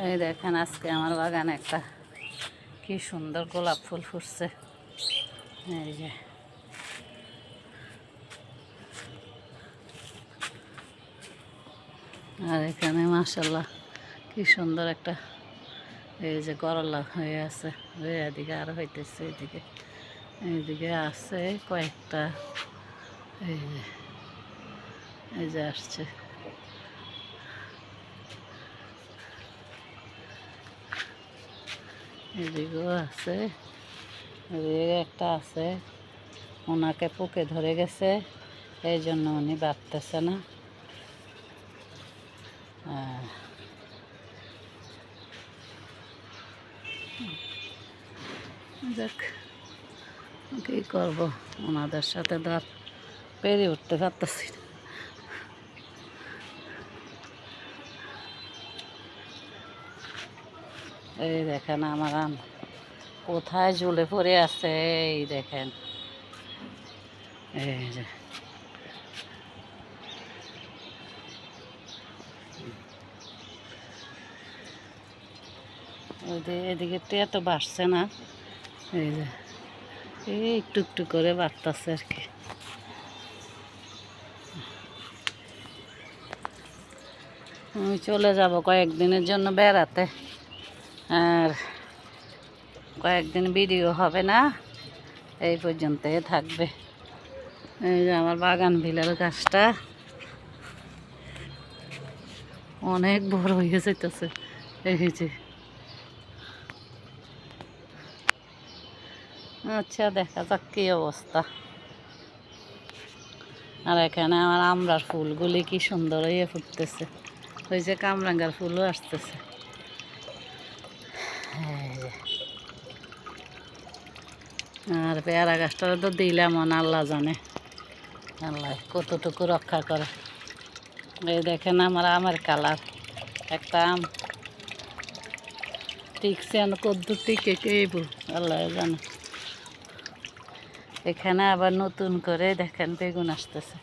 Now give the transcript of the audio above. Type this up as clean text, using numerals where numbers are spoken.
এই দেখেন আজকে আমার বাগানে একটা কি সুন্দর গোলাপ ফুল ফুটছে। এই যে আর এখানে মাশাআল্লাহ কি সুন্দর একটা এই যে করলা হয়ে আছে, এদিকে আরো হইতেছে, এইদিকে আছে কয়েকটা। এই যে আসছে, এদিকেও আছে, এদিকে একটা আছে। ওনাকে পোকে ধরে গেছে, এই জন্য উনি বাড়তেছে না। যাক, কী করবো, ওনাদের সাথে ধর পেরে উঠতে পারতেছি না। এই দেখেন আমার আম কোথায় ঝুলে পড়ে আছে, এই দেখেন। এই যে এদিকে তো এত বাড়ছে না, এই যে এই একটু একটু করে বাড়তেছে আর কি। আমি চলে যাব কয়েকদিনের জন্য বেড়াতে, আর কয়েকদিন ভিডিও হবে না, এই পর্যন্তই থাকবে। এই যে আমার বাগান বিলার গাছটা অনেক বড় হয়ে যেতেছে, এই যে। আচ্ছা, দেখা যাক কি অবস্থা। আর এখানে আমার আমড়ার ফুলগুলি কি সুন্দর হয়ে ফুটতেছে, ওই যে কামরাঙ্গার ফুলও আসতেছে। আর পেয়ারা গাছটা তো দিলাম, আল্লাহ জানে আল্লাহ কতটুকু রক্ষা করে। এই দেখেন আমার আমের কালার, একটা আম টিকছে কদ্দু টিকে কেব আল্লাহ জানে। এখানে আবার নতুন করে দেখেন বেগুন আসতেছে।